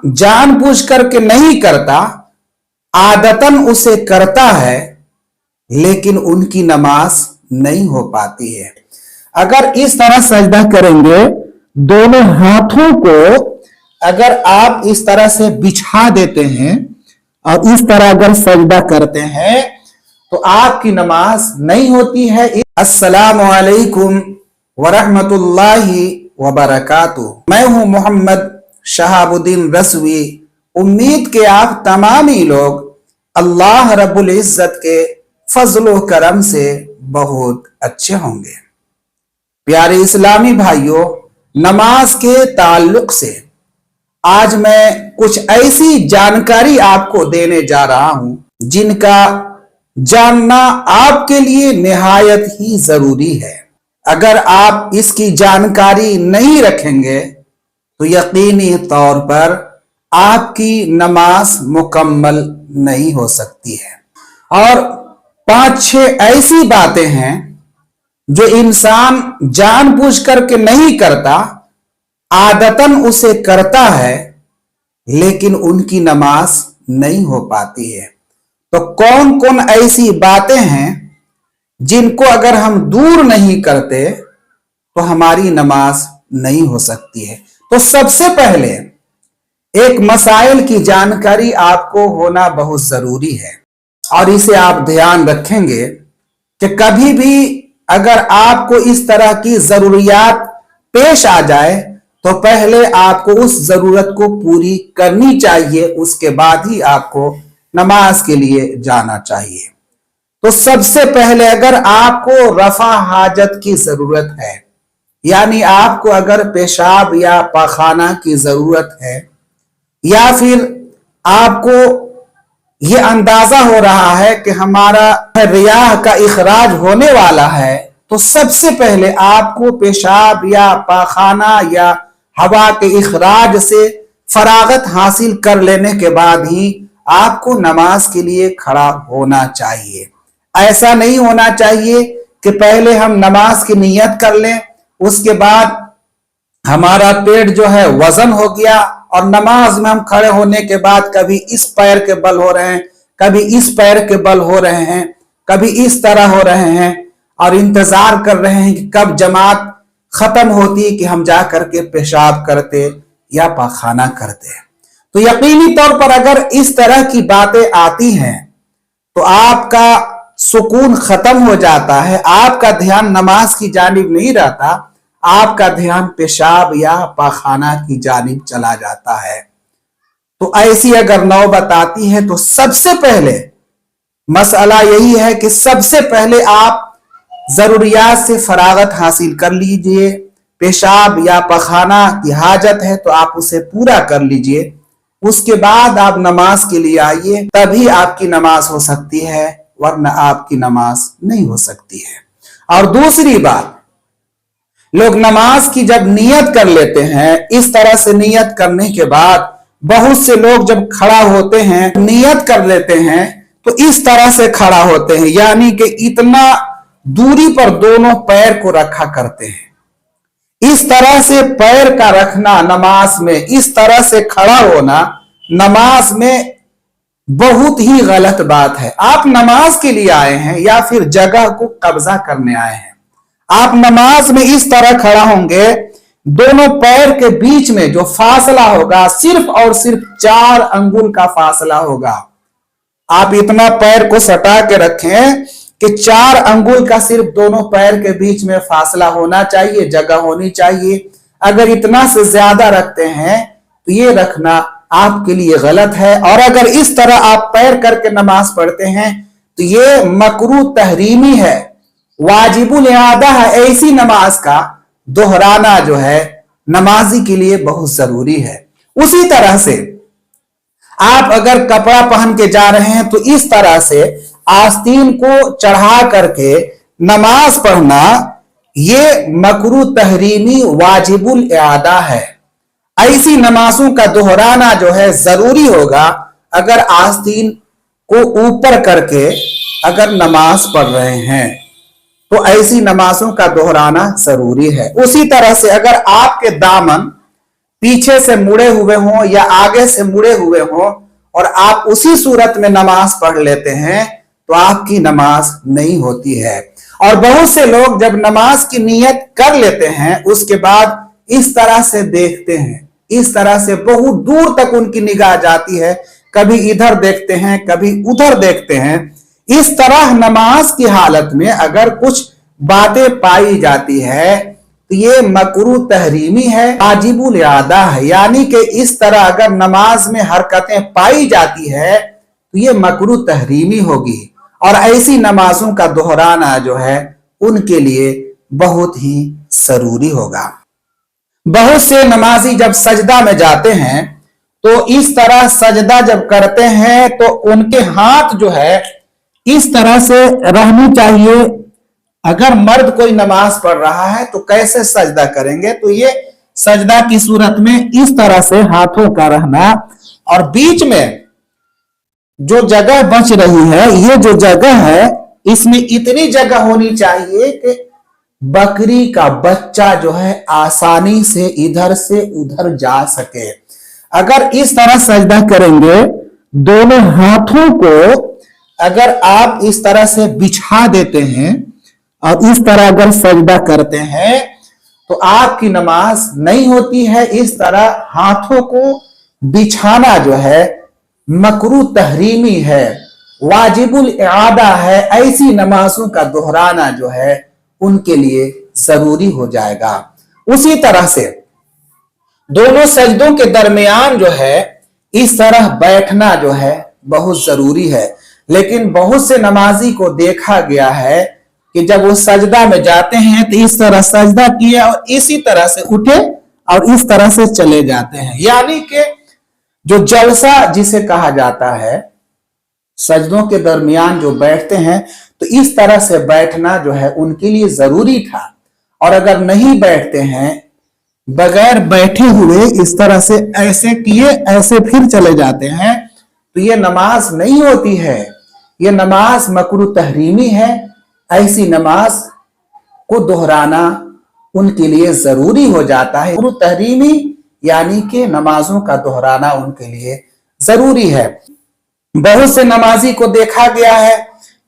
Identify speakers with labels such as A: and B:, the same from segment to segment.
A: जानबूझ करके नहीं करता, आदतन उसे करता है, लेकिन उनकी नमाज नहीं हो पाती है। अगर इस तरह सजदा करेंगे, दोनों हाथों को अगर आप इस तरह से बिछा देते हैं और इस तरह अगर सजदा करते हैं तो आपकी नमाज नहीं होती है। अस्सलामु अलैकुम वरहमतुल्लाहि वबरकातुहू। मैं हूं मोहम्मद शहाबुद्दीन रसवी। उम्मीद के आप तमामी लोग अल्लाह रब्बुल इज्जत के फजलो करम से बहुत अच्छे होंगे। प्यारे इस्लामी भाइयों, नमाज के ताल्लुक से आज मैं कुछ ऐसी जानकारी आपको देने जा रहा हूं जिनका जानना आपके लिए निहायत ही जरूरी है। अगर आप इसकी जानकारी नहीं रखेंगे तो यकीनी तौर पर आपकी नमाज मुकम्मल नहीं हो सकती है। और 5-6 ऐसी बातें हैं जो इंसान जानबूझ करके नहीं करता, आदतन उसे करता है, लेकिन उनकी नमाज नहीं हो पाती है। तो कौन कौन ऐसी बातें हैं जिनको अगर हम दूर नहीं करते तो हमारी नमाज नहीं हो सकती है। तो सबसे पहले एक मसाइल की जानकारी आपको होना बहुत जरूरी है और इसे आप ध्यान रखेंगे कि कभी भी अगर आपको इस तरह की जरूरियात पेश आ जाए तो पहले आपको उस जरूरत को पूरी करनी चाहिए, उसके बाद ही आपको नमाज के लिए जाना चाहिए। तो सबसे पहले अगर आपको रफा हाजत की जरूरत है, यानी आपको अगर पेशाब या पाखाना की जरूरत है, या फिर आपको ये अंदाजा हो रहा है कि हमारा रियाह का इखराज होने वाला है, तो सबसे पहले आपको पेशाब या पाखाना या हवा के इखराज से फरागत हासिल कर लेने के बाद ही आपको नमाज के लिए खड़ा होना चाहिए। ऐसा नहीं होना चाहिए कि पहले हम नमाज की नियत कर लें, उसके बाद हमारा पेट जो है वजन हो गया और नमाज में हम खड़े होने के बाद कभी इस पैर के बल हो रहे हैं, कभी इस पैर के बल हो रहे हैं, कभी इस तरह हो रहे हैं और इंतजार कर रहे हैं कि कब जमात खत्म होती कि हम जा करके पेशाब करते या पाखाना करते। तो यकीनी तौर पर अगर इस तरह की बातें आती हैं तो आपका सुकून खत्म हो जाता है, आपका ध्यान नमाज की जानिब नहीं रहता, आपका ध्यान पेशाब या पाखाना की जानिब चला जाता है। तो ऐसी अगर नौबत आती है तो सबसे पहले मसला यही है कि सबसे पहले आप जरूरियात से फरागत हासिल कर लीजिए। पेशाब या पखाना की हाजत है तो आप उसे पूरा कर लीजिए, उसके बाद आप नमाज के लिए आइए, तभी आपकी नमाज हो सकती है, वरना आपकी नमाज नहीं हो सकती है। और दूसरी बात, लोग नमाज की जब नियत कर लेते हैं, इस तरह से नियत करने के बाद बहुत से लोग जब खड़ा होते हैं, नियत कर लेते हैं तो इस तरह से खड़ा होते हैं, यानी कि इतना दूरी पर दोनों पैर को रखा करते हैं। इस तरह से पैर का रखना नमाज में, इस तरह से खड़ा होना नमाज में बहुत ही गलत बात है। आप नमाज के लिए आए हैं या फिर जगह को कब्जा करने आए हैं। आप नमाज में इस तरह खड़ा होंगे, दोनों पैर के बीच में जो फासला होगा सिर्फ और सिर्फ 4 अंगुल का फासला होगा। आप इतना पैर को सटा के रखें कि 4 अंगुल का सिर्फ दोनों पैर के बीच में फासला होना चाहिए, जगह होनी चाहिए। अगर इतना से ज्यादा रखते हैं तो ये रखना आपके लिए गलत है। और अगर इस तरह आप पैर करके नमाज पढ़ते हैं तो ये मकरूह तहरीमी है, वाजिबुल इआदा है। ऐसी नमाज का दोहराना जो है नमाजी के लिए बहुत जरूरी है। उसी तरह से आप अगर कपड़ा पहन के जा रहे हैं तो इस तरह से आस्तीन को चढ़ा करके नमाज पढ़ना ये मकरूह तहरीमी वाजिबुल इआदा है। ऐसी नमाजों का दोहराना जो है जरूरी होगा अगर आस्तीन को ऊपर करके अगर नमाज पढ़ रहे हैं तो ऐसी नमाजों का दोहराना जरूरी है। उसी तरह से अगर आपके दामन पीछे से मुड़े हुए हों या आगे से मुड़े हुए हों और आप उसी सूरत में नमाज पढ़ लेते हैं तो आपकी नमाज नहीं होती है। और बहुत से लोग जब नमाज की नियत कर लेते हैं उसके बाद इस तरह से देखते हैं, इस तरह से बहुत दूर तक उनकी निगाह जाती है, कभी इधर देखते हैं कभी उधर देखते हैं। इस तरह नमाज की हालत में अगर कुछ बातें पाई जाती है तो ये मकरूह तहरीमी है, वाजिबुल इआदा है। यानी कि इस तरह अगर नमाज में हरकतें पाई जाती है तो ये मकरूह तहरीमी होगी और ऐसी नमाजों का दोहराना जो है उनके लिए बहुत ही जरूरी होगा। बहुत से नमाजी जब सजदा में जाते हैं तो इस तरह सजदा जब करते हैं तो उनके हाथ जो है इस तरह से रहनी चाहिए। अगर मर्द कोई नमाज पढ़ रहा है तो कैसे सजदा करेंगे, तो ये सजदा की सूरत में इस तरह से हाथों का रहना, और बीच में जो जगह बच रही है, ये जो जगह है इसमें इतनी जगह होनी चाहिए कि बकरी का बच्चा जो है आसानी से इधर से उधर जा सके। अगर इस तरह सजदा करेंगे, दोनों हाथों को अगर आप इस तरह से बिछा देते हैं और इस तरह अगर सजदा करते हैं तो आपकी नमाज नहीं होती है। इस तरह हाथों को बिछाना जो है मकरूह तहरीमी है, वाजिबुल इआदा है। ऐसी नमाजों का दोहराना जो है उनके लिए जरूरी हो जाएगा। उसी तरह से दोनों सजदों के दरमियान जो है इस तरह बैठना जो है बहुत जरूरी है। लेकिन बहुत से नमाजी को देखा गया है कि जब वो सजदा में जाते हैं तो इस तरह सजदा किया और इसी तरह से उठे और इस तरह से चले जाते हैं। यानी कि जो जलसा जिसे कहा जाता है, सजदों के दरमियान जो बैठते हैं तो इस तरह से बैठना जो है उनके लिए जरूरी था। और अगर नहीं बैठते हैं, बगैर बैठे हुए इस तरह से ऐसे किए ऐसे फिर चले जाते हैं तो ये नमाज नहीं होती है, ये नमाज मकरूह तहरीमी है। ऐसी नमाज को दोहराना उनके लिए जरूरी हो जाता है। मकरूह तहरीमी यानी कि नमाजों का दोहराना उनके लिए जरूरी है। बहुत से नमाजी को देखा गया है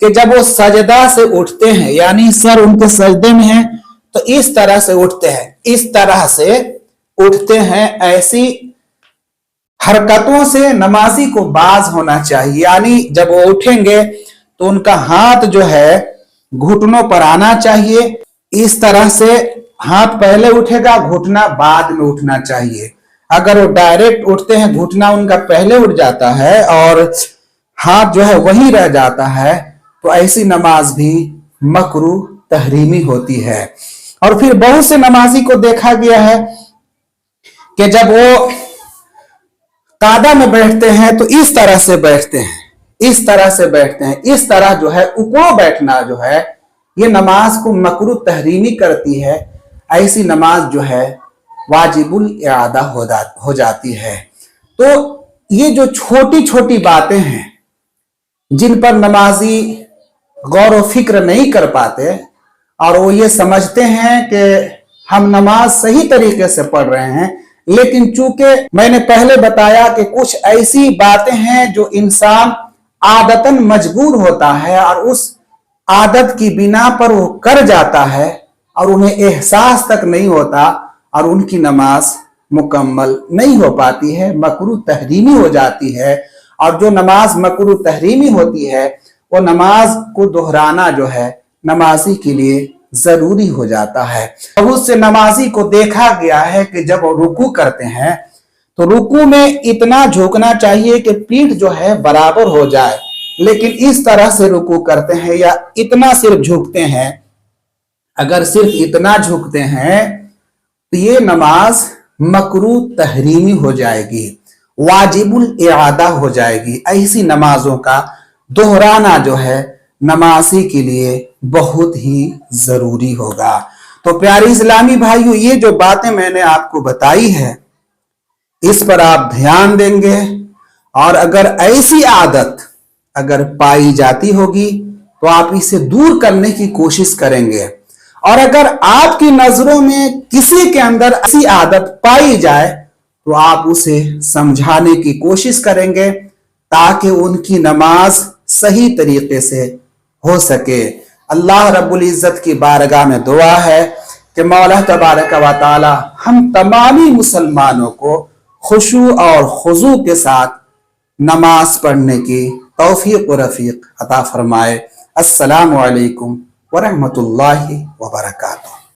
A: कि जब वो सजदा से उठते हैं, यानी सर उनके सजदे में है, तो इस तरह से उठते हैं, इस तरह से उठते हैं। ऐसी हरकतों से नमाजी को बाज होना चाहिए। यानी जब वो उठेंगे तो उनका हाथ जो है घुटनों पर आना चाहिए। इस तरह से हाथ पहले उठेगा, घुटना बाद में उठना चाहिए। अगर वो डायरेक्ट उठते हैं, घुटना उनका पहले उठ जाता है और हाथ जो है वहीं रह जाता है, तो ऐसी नमाज भी मकरूह तहरीमी होती है। और फिर बहुत से नमाजी को देखा गया है कि जब वो कादा में बैठते हैं तो इस तरह से बैठते हैं, इस तरह से बैठते हैं। इस तरह जो है उकड़ो बैठना जो है ये नमाज को मकरूह तहरीमी करती है। ऐसी नमाज जो है वाजिबुल इआदा हो जाती है। तो ये जो छोटी छोटी बातें हैं जिन पर नमाजी गौर व फिक्र नहीं कर पाते और वो ये समझते हैं कि हम नमाज सही तरीके से पढ़ रहे हैं, लेकिन चूंकि मैंने पहले बताया कि कुछ ऐसी बातें हैं जो इंसान आदतन मजबूर होता है और उस आदत की बिना पर वो कर जाता है और उन्हें एहसास तक नहीं होता और उनकी नमाज मुकम्मल नहीं हो पाती है, मकरूह तहरीमी हो जाती है। और जो नमाज मकरूह तहरीमी होती है वो नमाज को दोहराना जो है नमाजी के लिए जरूरी हो जाता है। बहुत से नमाजी को देखा गया है कि जब वो रुकू करते हैं तो रुकू में इतना झुकना चाहिए कि पीठ जो है बराबर हो जाए, लेकिन इस तरह से रुकू करते हैं या इतना सिर्फ झुकते हैं। अगर सिर्फ इतना झुकते हैं तो ये नमाज मकरूह तहरीमी हो जाएगी, वाजिबुल इआदा हो जाएगी। ऐसी नमाजों का दोहराना जो है नमाजी के लिए बहुत ही जरूरी होगा। तो प्यारे इस्लामी भाइयों, ये जो बातें मैंने आपको बताई है इस पर आप ध्यान देंगे और अगर ऐसी आदत अगर पाई जाती होगी तो आप इसे दूर करने की कोशिश करेंगे। और अगर आपकी नजरों में किसी के अंदर ऐसी आदत पाई जाए तो आप उसे समझाने की कोशिश करेंगे ताकि उनकी नमाज सही तरीके से हो सके। अल्लाह रब्बुल इज़्ज़त की बारगाह में दुआ है कि मौला तबारक व तआला हम तमामी मुसलमानों को खुशू और खुजू के साथ नमाज पढ़ने की तौफीक व रफीक अता फरमाए। अस्सलामु अलैकुम व रहमतुल्लाहि व बरकातुहू।